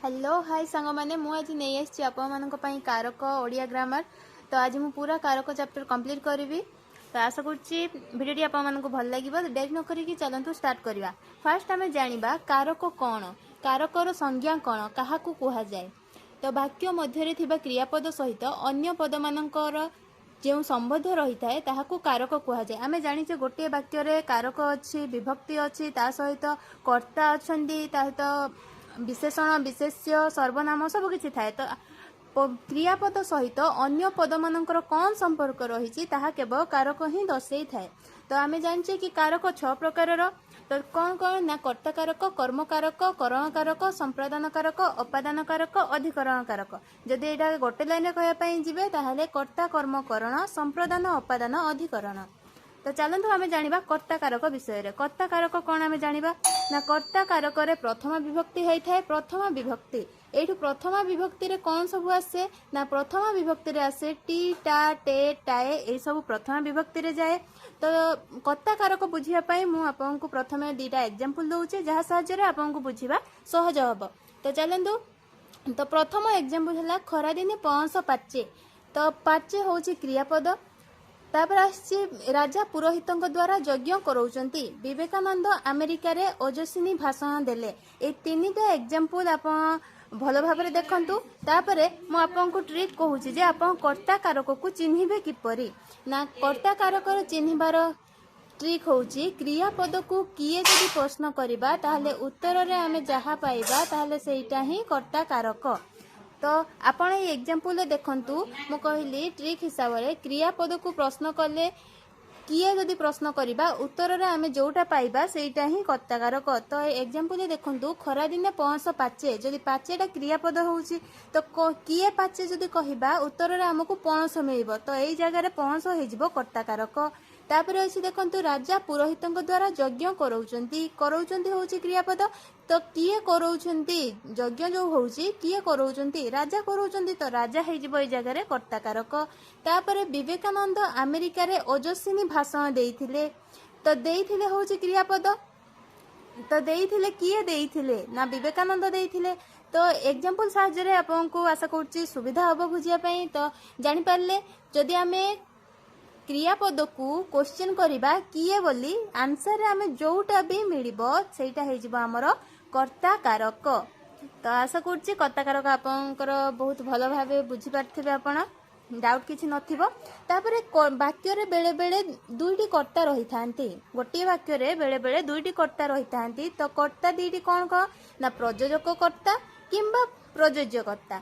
Hello hi सांग मैंने मुझे नहीं आसी आपण कारक ओडिया ग्रामर। तो आज मु पूरा कारक चैप्टर कंप्लीट करी। तो आशा भिडियो आपको भल लगे। डेरी न करी चलतु स्टार्ट करवा। फास्ट आम जाना कारक कौन, कारकर संज्ञा कौन, क्या कहुए। तो वाक्य मध्य क्रियापद सहित अन्य पद मानकर जो संबंध रही है ताकू कारक कहुए। आम जाचे गोटे वाक्य कारक अच्छी, विभक्ति अच्छी, ता सहित कर्ता अच्छा, सहित विशेषण, विशेष्य, सर्वनाम सब किसी थाए। तो क्रियापद सहित अन्य पद मानकर कौन संपर्क रही केवल कारक ही दर्शे थाए। तो आम जाने कि कारक 6 प्रकार। तो कौन कौन ना कर्ता कारक, कर्म कारक, करण कारक, संप्रदान कारक, अपादान कारक, अधिकरण कारक। जदि यहाँ गोटे लाइन कहवाई जी ताहले कर्ता, कर्म, करण, संप्रदान, अपादान, अधिकरण। तो चलतु आम जाना कर्ता कारक विषय। कर्ता कारक कौन आम जाना ना कर्ता कारक प्रथम विभक्ति होता है। प्रथम विभक्ति यू प्रथम विभक्ति रे कौन सब आसे ना प्रथम विभक्ति रे आसे टी, टा, टे, टाए ये सब प्रथम विभक्ति रे जाए। तो कर्ता कारक बुझापी मुझे प्रथम 2टा एग्जांपल दूचे जहाँ साहाय्य आपको बुझा सहज हम। तो चलतु तो प्रथम एग्जांपल है खरा दिने पौंस पाचे। तो पाचे हूँ क्रियापद। तापर आसी राजा पुरोहित द्वारा यज्ञ कराउचंती। विवेकानंद अमेरिका रे ओजस्विनी भाषण देले। ए 3टा एग्जांपल आप भल भाव देखंतु। तापरे मु आपनको ट्रिक कहूची जे आप कर्ता कारक को चिन्हिबे किपरि ना कर्ता कारक चिन्हिबार ट्रिक होची क्रियापद को किए जदि प्रश्न करिबा ताहले उत्तर रे आमे जहा पाइबा ताहले सेटा ही कर्ता कारक। तो आपण ये एग्जांपल देखंतु मु कहली ट्रिक हिसाब से क्रियापद को प्रश्न कले किए जदि प्रश्न करिबा उत्तर रे आमे जोटा पाइबा सेटा ही कर्ता कारक। तो एग्जांपल देखंतु खरा दिने पौंस पाचे। जदि पाचेटा क्रियापद होउची तो किए पाचे जदि कहिबा उत्तर रे हमकु पौंस मिलिबो। तो एई जगह रे पौंस हो जिवो कर्ता कारक। तापर अछि देखंतु राजा पुरोहित द्वारा यज्ञ कराउचंती होउची क्रियापद। तो किए कराउचंती यज्ञ जो होउची किए कराउचंती राजा कराउचंती। तो राजा हे जिवो एई जगह रे कर्ता कारक। तापर विवेकानंद अमेरिका रे ओजस्विनी भाषण देइथिले। तो देइथिले होउची क्रियापद। तो देइथिले किए देइथिले ना विवेकानंद देइथिले। तो एग्जांपल साहाय्य रे आपनको आशा करछि सुविधा हबो बुझिया पई। तो जानि पारले जदि आमे क्रियापद को क्वेश्चन करिबा किए बोली आंसर रे आमे जोटा भी मिलिबो सेटा हे जिवो हमर कर्ता कारक। तो आशा करछि कर्ता कारक आपनकर बहुत भलो भाबे बुझि पारथिबे आपण, डाउट किछि नथिबो। तापरे वाक्य रे बेले बेले दुईटी कर्ता रही थांती। गोटे वाक्य रे बेले बेले दुईटी कर्ता रही थांती। तो कर्ता दीटी कौन कौन ना प्रयोजक कर्ता किंबा प्रयोज्य कर्ता।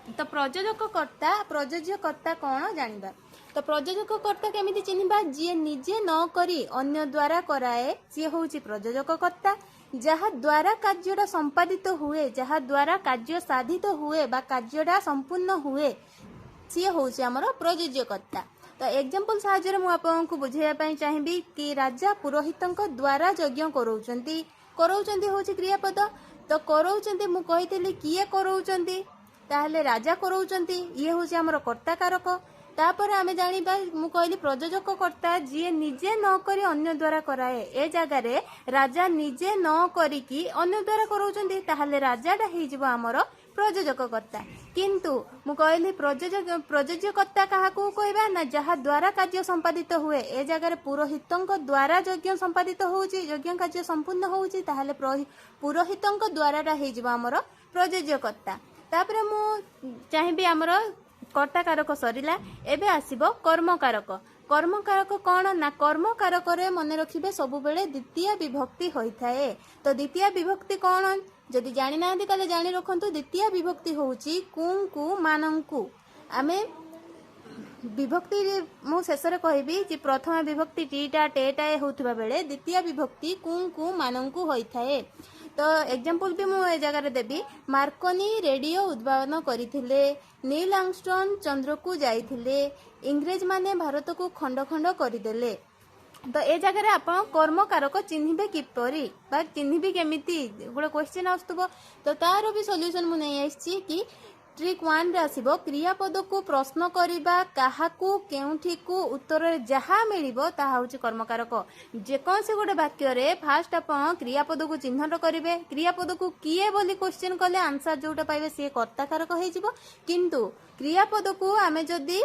तो प्रयोजक कर्ता प्रयोज्य कर्ता कौन जानिबा। तो प्रयोजक कर्ता केमिति चिन्हिबा जी निजे न करी अन्य द्वारा कराए सी होउची प्रयोजक कर्ता। जहा द्वारा कार्यटा संपादित हुए, जहा द्वारा कार्य साधित हुए बा कार्यटा संपूर्ण हुए सी होउची हमर प्रयोज्य कर्ता। तो एग्जांपल साहाय्य मु आपनको बुझाइया पई चाहिबी कि राजा पुरोहित द्वारा यज्ञ कराउचंती। कराउचंती होउची क्रियापद। तो कराउचंती मु कहितली किए कराउचंती ताहले राजा कराउचंती ये होउची हमर कर्ता कारक। तापर आमे जानिबा मु कहली प्रयोजक कर्ता जी निजे न करी अन्य द्वारा कराए। ए जगह रे राजा निजे न करी कि अन्य द्वारा कराउचंती ताहले राजाटा हे जिवो हमर प्रयोजक कर्ता। किंतु मु कहली प्रयोज्य कर्ता काहाकू कहबा ना जहा द्वारा कार्य संपादित हुए। ए जगह रे पुरोहितंक द्वारा यज्ञ संपादित होउची, यज्ञ कार्य संपूर्ण होउची ताहले पुरोहितंक द्वाराटा हे जिवो हमर प्रयोज्य कर्ता। तापर मु चाहिबी हमर कर्ता कारक सरिला। एबे आसीबो कर्म कारक। कर्म कारक कौन ना कर्म कारक रे मन रखिबे सब बेले द्वितीय विभक्ति होइथाए। तो द्वितीय विभक्ति कौन जदि जानि नांदी ताले जानि रखंतु। द्वितीय विभक्ति होउची कुंकु मानंकु। आमे विभक्ति मु शेष रे कहबी कि प्रथम विभक्ति टीटा टेटा होउथबा बेले द्वितीय विभक्ति कुंकु मानंकु होइथाए। तो एग्जांपल भी मु ए जगह रे देबी। मार्कोनी रेडियो उद्भावन करिथिले। नील आर्मस्ट्रॉन्ग चंद्र को जाइथिले। इंग्रेज माने भारत को खंड खंड करिदेले। तो ए जगह रे आपण कर्म कारक चिन्हिबे किपरि बा चिन्हिबे केमिति गोटे क्वेश्चन आस्तबो। तो तार भी सॉल्यूशन मु नै आछि कि ट्रिक 1 रे आसीबो क्रियापद को प्रश्न करिबा काहाकू केउठी को उत्तर रे जहा मिलिबो ताहा होची कर्मकारक। जेकों से गोटे वाक्य रे फास्ट आपण क्रियापद को चिन्हट करिवे क्रियापद को किए बोली क्वेश्चन कले आंसर जोटा पाइबे से कर्ताकारक होई जिवो किंतु क्रियापद को आमे जदी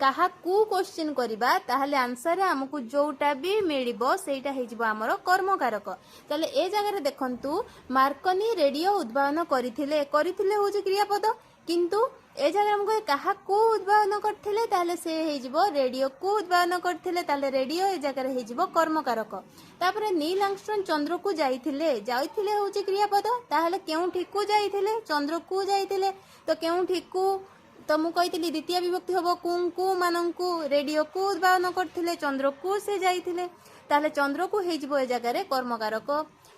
कहा कु क्वेश्चन करिबा ताहले आंसर रे हमकु जोटा भी मिलिबो सेटा हे जिवो हमरो कर्मकारक। ताले ए जगह रे देखंतु मार्कनी रेडियो उद्भावन करिथिले होची क्रियापद किंतु ए जगह हमको कहा को उद्भावन करथिले ताहले से हे जिवो रेडियो को उद्भावन करथिले ताहले रेडियो ए जगह रे हे जिवो कर्मकारक। तापरे नील आर्मस्ट्रॉन्ग चंद्र को जाइथिले होची क्रियापद ताहले केउठी को जाइथिले चंद्र को जाइथिले तो केउठी को तो मु कही द्वितीय विभक्ति हम कुंकु मानू रेडियो को उद्भावन करथिले चंद्र को से जाइथिले ताहले चंद्र को हे जिवो ए जगह रे कर्मकारक।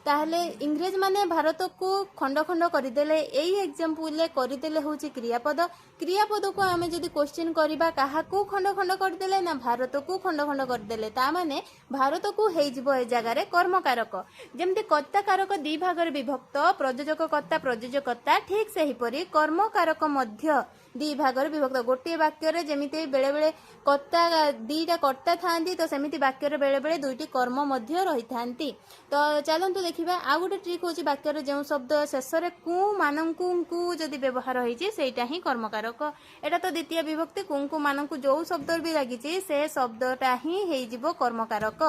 ताहले इंग्रेज माने भारत को खंड खंड करदेले एई एग्जांपल ले करदेले होची क्रियापद क्रियापद को आमे जदी क्वेश्चन करिबा काहा को खंड खंड करदेले ना भारत को खंड खंड करदेले ता माने भारत को हे जिवो ए जगह रे कर्मकारक। जेमति कर्ता कारक दी भाग रे विभक्त प्रयोजक कर्ता प्रयोजकता ठीक सेही परी कर्मकारक मध्य दी भाग रे विभक्त गोटे वाक्य रे जेमिति बेले बेले कर्ता दीटा कर्ता थांती तो सेमिति वाक्य रे बेले बेले दुईटी कर्म मध्य रही थांती। तो चलंतु देखिबा आ गोटे ट्रिक होची वाक्य रे जेउ शब्द शेष रे कु मानंकु कु जदी व्यवहार होईची सेटा ही कर्मकारक। एटा तो द्वितीय विभक्ति कुंकु मानंकु जो शब्द भी लागिची से शब्दटा ही हेई जिवो कर्मकारक।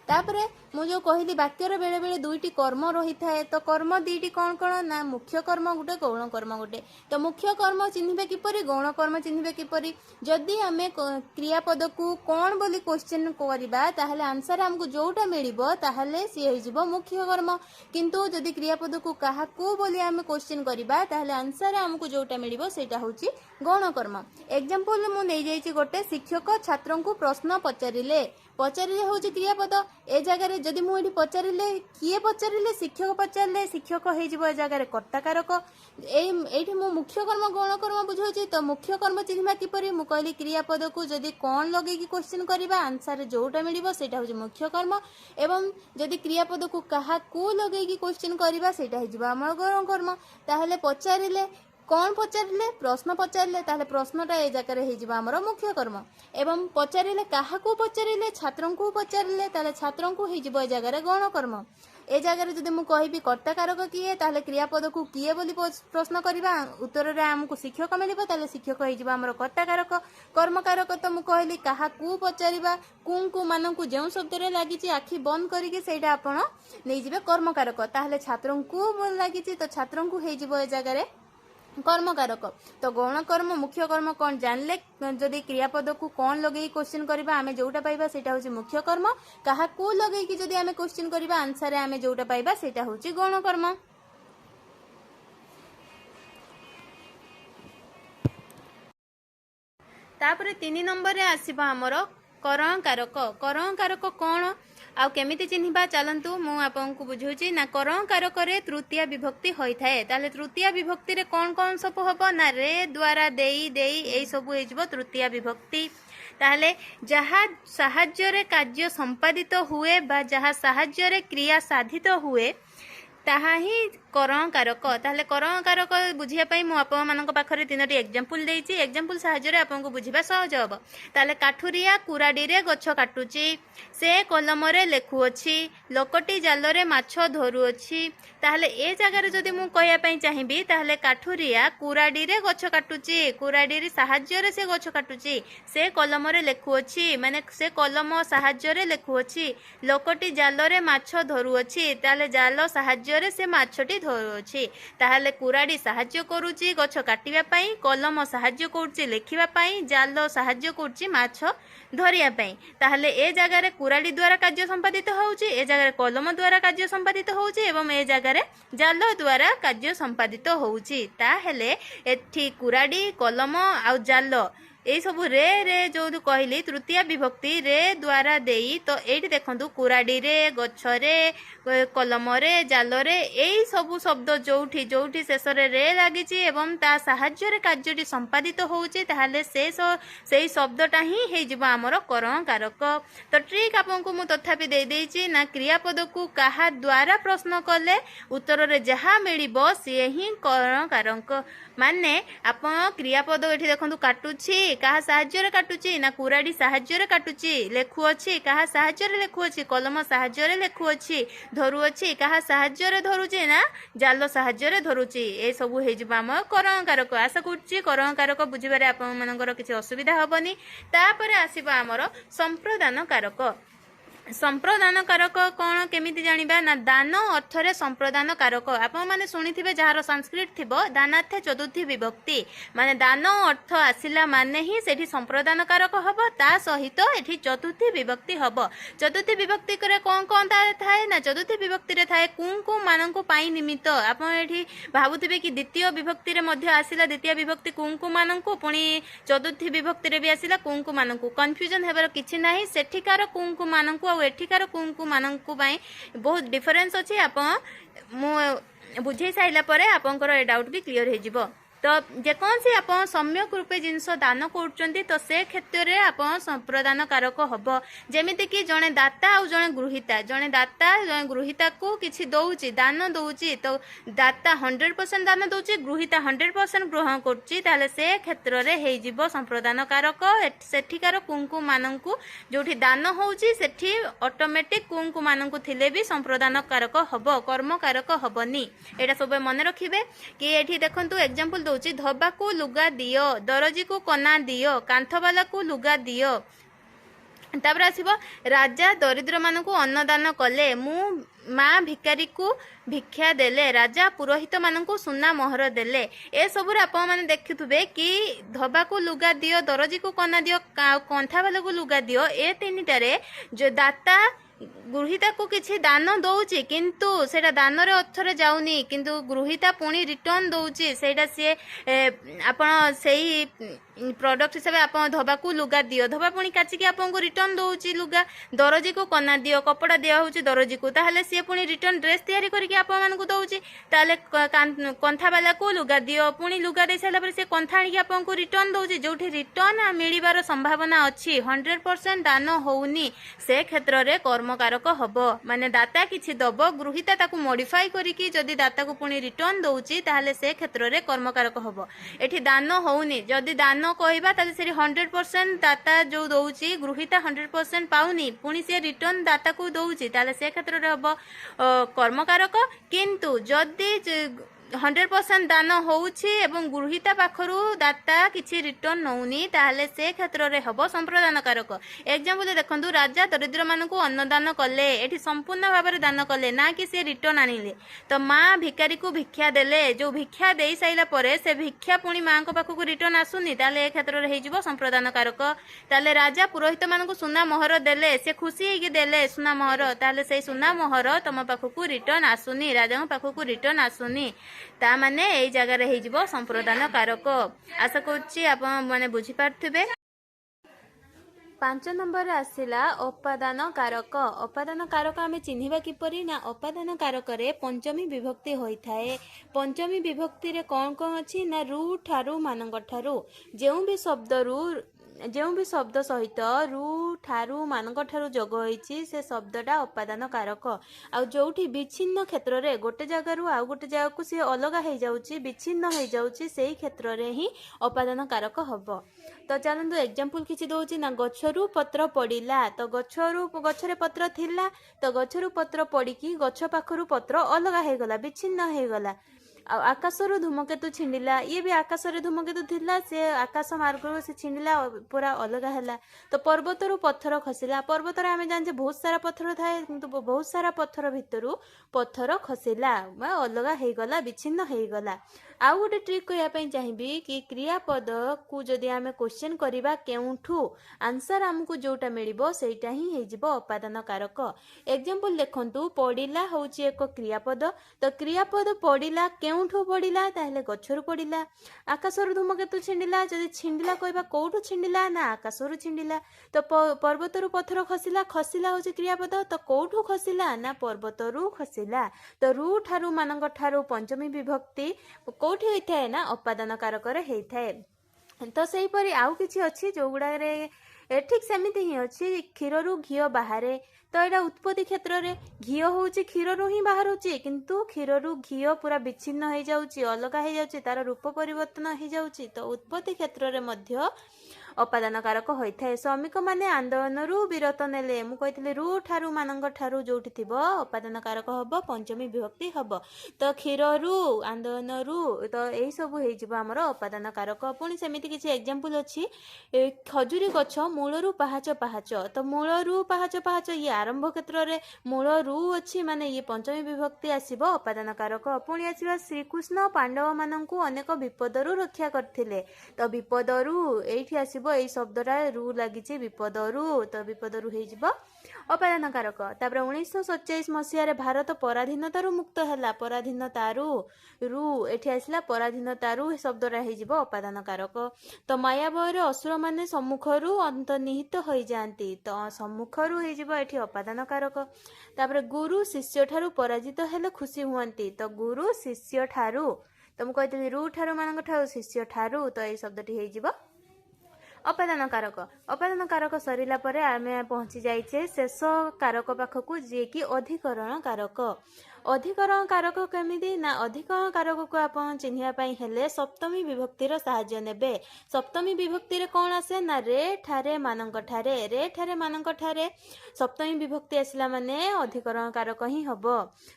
तापरे मु जो कहली वाक्य रे बेले बेले दुईटी कर्म रही थाए तो कर्म दीटी कौन कौन ना मुख्य कर्म गोटे गौण कर्म गोटे। तो मुख्य कर्म चिन्हिबे किपरि गौण कर्म चिन्हिबे किपरि जदि आमे क्रियापद को कौन बोली क्वेश्चन करिबा ताहले आंसर हमको जोटा मिलिबो ताहले सी हे जिवो मुख्य कर्म किंतु जदि क्रियापद को काहा को बोली आमे क्वेश्चन करिबा ताहले आंसर हमको जोटा मिलिबो सेटा होची गौण कर्म। एग्जांपल मु नै जाईची गोटे शिक्षक छात्रन को प्रश्न पचारिले होची क्रियापद ए जगह रे जदि मु एठी पचारिले किए पचारिले शिक्षक पचारिले शिक्षक हे जिवो ए जगह रे कर्ताकारक। एठी मु मुख्य कर्म गौण कर्म बुझौची तो मुख्य कर्म चिन्हबा किपरि मु कहली क्रियापद को जदि कोन लगे की क्वेश्चन करिबा आंसर जोटा मिलिबो सेटा होची मुख्य कर्म एवं जदि क्रियापद को काहा को लगे की क्वेश्चन करिबा सेटा हे जिवो हमर गौण कर्म। ताहले पचारिले कौन पचारिले प्रश्न पचारिले ताहले प्रश्नटा ए जगह रे हे जिवो हमर मुख्य कर्म एवं पचारिले काहा को पचारिले छात्रन को पचारिले ताहले छात्रन को हे जिवो ए जगह रे गौण कर्म। ए जगह रे जदि मु कहिबी कर्ताकारक किए ताहले क्रियापद को किए बोली प्रश्न करिबा उत्तर रे हमकु शिक्षक मिलिबो ताहले शिक्षक हे जिवो हमर कर्ताकारक। कर्मकारक तो मु कहली काहा को पचारिबा कुंकु मानंकु जेउ शब्द रे लागिची आखि बंद करिके सेटा आपण नै जिवे कर्मकारक ताहले छात्रन को बोल लागिची तो छात्रन को हे जिवो ए जगह रे कर्मकारक। तो गौण कर्म मुख्य कर्म कौन जानले जदि क्रियापद को कौन लगे क्वेश्चन करिबा आमे जोटा पाइबा सेटा होची मुख्य कर्म काहा को लगे कि जदि आमे क्वेश्चन करिबा आंसर रे आमे जोटा पाइबा सेटा होची गौण कर्म। तापरे 3 नंबर रे आसीबा हमरो करंकारक। करंकारक कौन आउ केमिति चिन्हिबा चलंतु मु आपनकु बुझौची ना करंकारक रे तृतीय विभक्ति होई थाए ताले तृतीय विभक्ति रे कौन कौन सब हबो ना रे द्वारा देई एई सब हे जिवो तृतीय विभक्ति। ताले जहा साहाय्य रे कार्य संपादित हुए बा जहा साहाय्य रे क्रिया साधित हुए ताहा ही करंकारक। ताहले करंकारक बुझिया पई मु आपन मानक पाखरे 3टी एग्जांपल देइची एग्जांपल सहाय्य रे आपन को बुझिबा सहज हबो। ताहले काठुरिया कुराडी रे गछ काटुची से कलम रे लेखु अछि लोकटी जाल रे माछ धरु अछि। ताहले ए जगह रे जदी मु कहया पई चाहिबी ताहले काठुरिया कुराडी रे गछ काटुची कुराडी रे सहाय्य रे से गछ काटुची से कलम रे लेखु अछि माने से कलम सहाय्य रे लेखु अछि लोकटी जाल रे माछ धरु अछि ताहले जाल सहाय्य रे से माछटी धरुछि। ताहले कुराडी सहाय्य करूची गछ काटिबा पई कलम सहाय्य करूची लेखिबा पई जाल सहाय्य करूची माछ धरिया पई। ताहले ए जगह रे कुराडी द्वारा कार्य संपादित होउची ए जगह रे कलम द्वारा कार्य संपादित होउची एवं ए जगह रे जाल द्वारा कार्य संपादित होउची। ताहले एठी कुराडी कलम आ जाल यही सब रे रे जो कहली तृतीय विभक्ति रे द्वारा देई तो ये देखो कुराड़ी रे गछरे कलम रे जाल रे यही सब शब्द जोठी जोठी शेष रे लगी एवं ता साहाय्य कार्यटी संपादित होउची ताहले से शब्दटा ही हो आमर करण कारक। तो ट्रिक आपको मु तथापि दे देइची ना क्रियापद को कहा द्वारा प्रश्न कले उत्तर रे जहा मिलिबो से ही करण कारक। माने आपण क्रियापद एठी देखंतु काटुची कहा साहाय्य रे काटुची ना कुराडी साहाय्य रे काटुची लेखुअछि कहा साहाय्य रे लेखुअछि कलम साहाय्य रे लेखुअछि धरुअछि कहा साहाय्य रे धरुची ना जाल साहाय्य रे धरुची ए सब हे जिबा हम करण कारक। आशा करछि करण कारक बुझिबारे आपण मानकर किछि असुविधा हबनी। तापर आसीबा हमर संप्रदान कारक। संप्रदान कारक कौन केमिति जानिबा ना दान अर्थ रे संप्रदान कारक आपण माने सुनिथिबे जहार संस्कृत थिबो दानार्थे चतुर्थी विभक्ति माने दान अर्थ आसिला माने ही सेठी संप्रदान कारक हबो ता सहित एठी चतुर्थी विभक्ति हबो। चतुर्थी विभक्ति करे कौन कौन थाए ना चतुर्थी विभक्ति रे थाए कुंकु मानंकु पाई निमित्त आपण एठी भाबुथिबे कि द्वितीय विभक्ति रे मध्ये आसिला द्वितीय विभक्ति कुंकु मानंकु पुणी चतुर्थी विभक्ति रे भी आसिला कुंकु मानंकु कंफ्यूजन हेबार किछि नाही। सेठिकार कुंकु मानंकु एठिकार कुंकु मानंकु बाई बहुत डिफरेंस अछि। आपण मु बुझे साइला परे आपनकर ए डाउट भी क्लियर हे जिवो। तो जेकोसी आप सम्यक रूपे जिनस दान कर तो से क्षेत्र में आप संप्रदान कारक हम जमीती कि जड़े दाता आ जड़े गृहीता जड़े दाता जड़े गृहीता को किसी दौची दान दौची तो दाता 100% दान दौची गृहीता 100% ग्रहण कर से क्षेत्र में हो संप्रदान कारक। सेठिकार कुंकु मानंकु जोठी दान होउची सेठी ऑटोमेटिक कुंकु मानंकु थिले भी संप्रदान कारक हबो कर्म कारक हबनी। एटा सब मन रखिबे कि एठी देखंतु एग्जांपल दउची धोबा को लुगा दियो दरजी को कना दियो कांथवाला को लुगा दियो। तापर आसीबो राजा दरिद्र मानकु अन्नदान कले मु माँ भिकारी को भिक्षा देले राजा पुरोहित मानकु सुना मोहर देले। ए सब आपण माने देखुथुबे कि धोबा को लुगा दियो दरजी को कना दियो कांथवाला को लुगा दियो ए तीनिटारे जो दाता गृहीता को किसी दान दौची किंतु सेटा दान रे अर्थ रे जाउनी किंतु गृहीता पुणी रिटर्न दौची सेटा सी आपण सेही प्रोडक्ट हिसाब आप धोबा को लुगा दियो धोबा पुणी काचिकी आपको रिटर्न दौची लुगा दरजी को कना दियो कपड़ा दिया होची दरजी को ताहले सी पुणी रिटर्न ड्रेस तैयारी करके आप मानकु दौची ताहले कंथा वाला को लुगा दियो पुणी लुगा दे साला पर से कंथा आनी आपको रिटर्न दौची जोठी रिटर्न मिलिबार संभावना अछि 100% दान होउनी से क्षेत्र रे कर्म कारक हबो। माने दाता किछि दबो गृहीता ताकू मॉडिफाई करिकी जदि दाता को पुणी रिटर्न दौची ताहले से क्षेत्र रे कर्म कारक हबो। एठी दान होउनी जदि दान कहबा ताले से 100% दाता जो दौची गृहीता 100% पाउनी पुणी से रिटर्न दाता को दौची ताले से क्षेत्र रे हबो कर्म कारक। किंतु जदि 100% दान होउछि एवं गृहीता पाखरु दाता किछि रिटर्न नौनी ताहले से क्षेत्र रे हबो संप्रदान कारक। एग्जांपल देखंतु राजा दरिद्र मानकु अन्नदान कले एठी संपूर्ण भाव में दान कले ना कि से रिटर्न आनिले। तो माँ भिकारी को भिक्षा देले जो भिक्षा दे साइला परे से भिक्षा पुणी माँ को पाखकु रिटर्न आसुनी ताहले ए क्षेत्र रे हेजिबो संप्रदान कारक। ताहले राजा पुरोहित मानकु सुना मोहर देले से खुशी हेगी देले सुना मोहर ताहले से सुना मोहर तम पाखकु रिटर्न आसुनी राजा पाखकु रिटर्न आसुनी ता माने एई जगह रे हेजिबो संप्रदान कारक। आशा करछि आपण माने बुझी पारथिबे। 5 नंबर आसिला अपादान कारक। अपादान कारक आमे चिन्हिबा किपरि ना अपादान कारक रे पंचमी विभक्ति होई थाए। पंचमी विभक्ति रे कोन कोन अछि ना रु ठारु मानंग ठारु जो भी शब्द सहित रु ठारु मानक ठारु जोग होईची से शब्दटा अपादान कारक। आ जोठी विच्छिन्न क्षेत्र रे गोटे जगह आउ गोटे जगह को सी अलगा हो जाउची विच्छिन्न हो जाउची सेही क्षेत्र रे ही अपादान कारक हबो। तो चलंतु एग्जांपल किछि दोउची ना गछरु पत्र पड़िला तो गछरे पत्र थिला तो गछरु पत्र पड़िकी गछ पाखरु पत्र अलगा हो गला विच्छिन्न हो गला। आकाशरू धूमकेतु छिंडिला ये भी आकाशरे धूमकेतु थिला से आकाश मार्गरू से छिंडिला पूरा अलगा हैला। तो पर्वतरू पत्थर खसिला पर्वत रे आमे जान बहुत सारा पत्थर थाए किंतु बहुत सारा पत्थर भितरू पत्थर खसिला अलगा हो गला विच्छिन्न हो गला। आउ गोटे ट्रिक कहवाई चाहिए कि क्रियापद को जदि आमे क्वेश्चन करबा केउठू आंसर हमको जोटा मिलिबो सेटा ही हेजिबो अपादान कारक। एग्जांपल देखंतु पड़िला होची एक क्रियापद तो क्रियापद पड़िला କେଉଁଠୁ ପଡ଼ିଲା ତାହେଲେ ଗଛରୁ ପଡ଼ିଲା। ଆକାଶରୁ ଧୂମକେତୁ ଛିଣ୍ଡିଲା, ଯଦି ଛିଣ୍ଡିଲା କହିବା କୋଉଠୁ ଛିଣ୍ଡିଲା ନା ଆକାଶରୁ ଛିଣ୍ଡିଲା। ତ ପର୍ବତରୁ ପଥର ଖସିଲା, ଖସିଲା ହେଉଛି କ୍ରିୟାପଦ, ତ କୋଉଠୁ ଖସିଲା ନା ପର୍ବତରୁ ଖସିଲା। ତ ରୁ ଠାରୁ ମାନଙ୍କ ଠାରୁ ପଞ୍ଚମୀ ବିଭକ୍ତି କୋଉଠି ହୋଇଥାଏ ନା ଅପାଦାନ କାରକରେ ହେଇଥାଏ। ତ ସେହିପରି ଆଉ କିଛି ଅଛି ଯୋଉଗୁଡ଼ାରେ ଠିକ୍ ସେମିତି ହିଁ ଅଛି। କ୍ଷୀରରୁ ଘିଅ ବାହାରେ, ତ ଏଇଟା ଉତ୍ପତ୍ତି କ୍ଷେତ୍ରରେ ଘିଅ ହେଉଛି କ୍ଷୀରରୁ ହିଁ ବାହାରୁଛି, କିନ୍ତୁ କ୍ଷୀରରୁ ଘିଅ ପୁରା ବିଚ୍ଛିନ୍ନ ହେଇଯାଉଛି, ଅଲଗା ହେଇଯାଉଛି, ତାର ରୂପ ପରିବର୍ତ୍ତନ ହେଇଯାଉଛି। ତ ଉତ୍ପତ୍ତି କ୍ଷେତ୍ରରେ ମଧ୍ୟ ଅପାଦାନ କାରକ ହୋଇଥାଏ। ଶ୍ରମିକମାନେ ଆନ୍ଦୋଳନରୁ ବିରତ ନେଲେ, ମୁଁ କହିଥିଲି ରୁ ଠାରୁ ମାନଙ୍କ ଠାରୁ ଯୋଉଠି ଥିବ ଅପାଦାନ କାରକ ହବ, ପଞ୍ଚମୀ ବିଭକ୍ତି ହବ। ତ କ୍ଷୀରରୁ, ଆନ୍ଦୋଳନରୁ, ତ ଏଇ ସବୁ ହେଇଯିବ ଆମର ଅପାଦାନ କାରକ। ପୁଣି ସେମିତି କିଛି ଏକ୍ଜାମ୍ପଲ ଅଛି। ଖଜୁରୀ ଗଛ ମୂଳରୁ ପାହାଚ ପାହାଚ, ତ ମୂଳରୁ ପାହାଚ ପାହାଚ ଇଏ ଆରମ୍ଭ କ୍ଷେତ୍ରରେ, ମୂଳରୁ ଅଛି ମାନେ ଇଏ ପଞ୍ଚମୀ ବିଭକ୍ତି ଆସିବ ଅପାଦାନ କାରକ। ପୁଣି ଆସିବା ଶ୍ରୀକୃଷ୍ଣ ପାଣ୍ଡବ ମାନଙ୍କୁ ଅନେକ ବିପଦରୁ ରକ୍ଷା କରିଥିଲେ, ତ ବିପଦରୁ ଏଇଠି ଆସିବ, ଏଇ ଶବ୍ଦଟା ରୁ ଲାଗିଛି ବିପଦରୁ, ତ ବିପଦରୁ ହେଇଯିବ ଅପାଦାନ କାରକ। ତାପରେ 1947 ମସିହାରେ ଭାରତ ପରାଧୀନତାରୁ ମୁକ୍ତ ହେଲା, ପରାଧୀନତାରୁ ରୁ ଏଠି ଆସିଲା ପରାଧୀନତାରୁ ଶବ୍ଦଟା ହେଇଯିବ ଅପାଦାନ କାରକ। ତ ମାୟାବୟରେ ଅସୁରମାନେ ସମ୍ମୁଖରୁ ଅନ୍ତର୍ନିହିତ ହୋଇଯାଆନ୍ତି, ତ ସମ୍ମୁଖରୁ ହେଇଯିବ ଏଠି ଅପାଦାନ କାରକ। ତାପରେ ଗୁରୁ ଶିଷ୍ୟ ଠାରୁ ପରାଜିତ ହେଲେ ଖୁସି ହୁଅନ୍ତି, ତ ଗୁରୁ ଶିଷ୍ୟ ଠାରୁ, ତ ମୁଁ କହିଥିଲି ରୁ ଠାରୁ ମାନଙ୍କ ଠାରୁ ଶିଷ୍ୟ ଠାରୁ, ତ ଏଇ ଶବ୍ଦଟି ହେଇଯିବ ଅପାଦାନ କାରକ। ଅପାଦାନ କାରକ ସରିଲା ପରେ ଆମେ ପହଞ୍ଚି ଯାଇଛେ ଶେଷ କାରକ ପାଖକୁ, ଯିଏକି ଅଧିକରଣ କାରକ। ଅଧିକରଣ କାରକ କେମିତି ନା ଅଧିକରଣ କାରକକୁ ଆପଣ ଚିହ୍ନିବା ପାଇଁ ହେଲେ ସପ୍ତମୀ ବିଭକ୍ତିର ସାହାଯ୍ୟ ନେବେ। ସପ୍ତମୀ ବିଭକ୍ତିରେ କ'ଣ ଆସେ ନା ରେ ଠାରେ ମାନଙ୍କ ଠାରେ, ରେ ଠାରେ ମାନଙ୍କ ଠାରେ ସପ୍ତମୀ ବିଭକ୍ତି ଆସିଲା ମାନେ ଅଧିକରଣ କାରକ ହିଁ ହବ।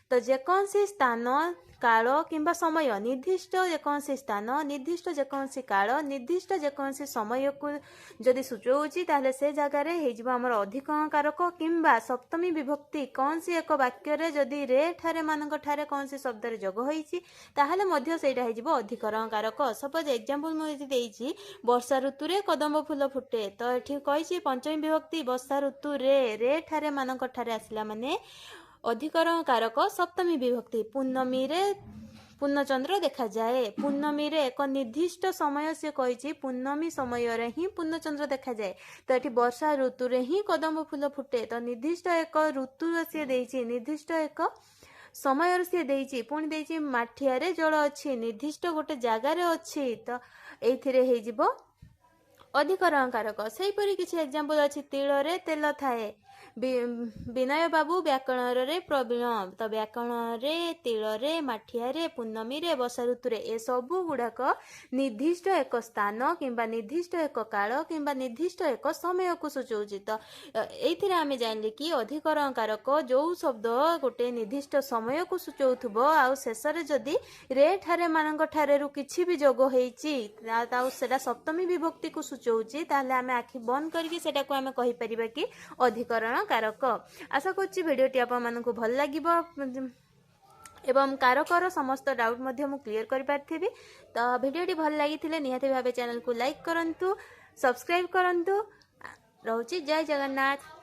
ତ ଯେକୌଣସି ସ୍ଥାନ, କାଳ କିମ୍ବା ସମୟ, ନିର୍ଦ୍ଦିଷ୍ଟ ଯେକୌଣସି ସ୍ଥାନ, ନିର୍ଦ୍ଦିଷ୍ଟ ଯେକୌଣସି କାଳ, ନିର୍ଦ୍ଦିଷ୍ଟ ଯେକୌଣସି ସମୟକୁ ଯଦି ସୂଚଉଛି ତାହେଲେ ସେ ଜାଗାରେ ହେଇଯିବ ଆମର ଅଧିକରଣ କାରକ। କିମ୍ବା ସପ୍ତମୀ ବିଭକ୍ତି କୌଣସି ଏକ ବାକ୍ୟରେ ଯଦି ରେ ଠାରେ ମାନଙ୍କ ଠାରେ କୌଣସି ଶବ୍ଦରେ ଯୋଗ ହେଇଛି ତାହେଲେ ମଧ୍ୟ ସେଇଟା ହେଇଯିବ ଅଧିକରଣ କାରକ। ସପୋଜ ଏକ୍ଜାମ୍ପଲ ମୁଁ ଏଠି ଦେଇଛି ବର୍ଷା ଋତୁରେ କଦମ୍ବ ଫୁଲ ଫୁଟେ, ତ ଏଠି କହିଛି ପଞ୍ଚମୀ ବିଭକ୍ତି ବର୍ଷା ଋତୁରେ, ରେ ଠାରେ ମାନଙ୍କ ଠାରେ ଆସିଲା ମାନେ ଅଧିକରଣ କାରକ ସପ୍ତମୀ ବିଭକ୍ତି। ପୂର୍ଣ୍ଣମୀରେ ପୂର୍ଣ୍ଣଚନ୍ଦ୍ର ଦେଖାଯାଏ, ପୂର୍ଣ୍ଣମୀରେ ଏକ ନିର୍ଦ୍ଦିଷ୍ଟ ସମୟ ସେ କହିଛି, ପୂର୍ଣ୍ଣମୀ ସମୟରେ ହିଁ ପୂର୍ଣ୍ଣଚନ୍ଦ୍ର ଦେଖାଯାଏ। ତ ଏଠି ବର୍ଷା ଋତୁରେ ହିଁ କଦମ୍ବ ଫୁଲ ଫୁଟେ, ତ ନିର୍ଦ୍ଦିଷ୍ଟ ଏକ ଋତୁର ସିଏ ଦେଇଛି, ନିର୍ଦ୍ଦିଷ୍ଟ ଏକ ସମୟରେ ସିଏ ଦେଇଛି, ପୁଣି ଦେଇଛି ମାଠିଆରେ ଜଳ ଅଛି, ନିର୍ଦ୍ଦିଷ୍ଟ ଗୋଟେ ଜାଗାରେ ଅଛି, ତ ଏଇଥିରେ ହେଇଯିବ ଅଧିକରଣ କାରକ। ସେହିପରି କିଛି ଏକ୍ଜାମ୍ପଲ ଅଛି। ତିଳରେ ତେଲ ଥାଏ, ବିନୟ ବାବୁ ବ୍ୟାକରଣରେ ପ୍ରବୀଣ, ତ ବ୍ୟାକରଣରେ, ତିଳରେ, ମାଠିଆରେ, ପୂର୍ଣ୍ଣମୀରେ, ବର୍ଷା ଋତୁରେ, ଏସବୁ ଗୁଡ଼ାକ ନିର୍ଦ୍ଦିଷ୍ଟ ଏକ ସ୍ଥାନ କିମ୍ବା ନିର୍ଦ୍ଦିଷ୍ଟ ଏକ କାଳ କିମ୍ବା ନିର୍ଦ୍ଦିଷ୍ଟ ଏକ ସମୟକୁ ସୂଚଉଛି। ତ ଏଇଥିରେ ଆମେ ଜାଣିଲେ କି ଅଧିକରଣ କାରକ ଯୋଉ ଶବ୍ଦ ଗୋଟେ ନିର୍ଦ୍ଦିଷ୍ଟ ସମୟକୁ ସୂଚଉଥିବ ଆଉ ଶେଷରେ ଯଦି ରେ ଠାରେ ମାନଙ୍କ ଠାରେରୁ କିଛି ବି ଯୋଗ ହେଇଛି ଆଉ ସେଟା ସପ୍ତମୀ ବିଭକ୍ତିକୁ ସୂଚଉଛି, ତାହେଲେ ଆମେ ଆଖି ବନ୍ଦ କରିକି ସେଟାକୁ ଆମେ କହିପାରିବା କି ଅଧିକରଣ କାରକ। ଆଶା କରୁଛି ଭିଡ଼ିଓଟି ଆପଣମାନଙ୍କୁ ଭଲ ଲାଗିବ ଏବଂ କାରକର ସମସ୍ତ ଡାଉଟ୍ ମଧ୍ୟ ମୁଁ କ୍ଲିୟର କରିପାରିଥିବି। ତ ଭିଡ଼ିଓଟି ଭଲ ଲାଗିଥିଲେ ନିହାତି ଭାବେ ଚ୍ୟାନେଲକୁ ଲାଇକ୍ କରନ୍ତୁ, ସବସ୍କ୍ରାଇବ୍ କରନ୍ତୁ। ରହୁଛି, ଜୟ ଜଗନ୍ନାଥ।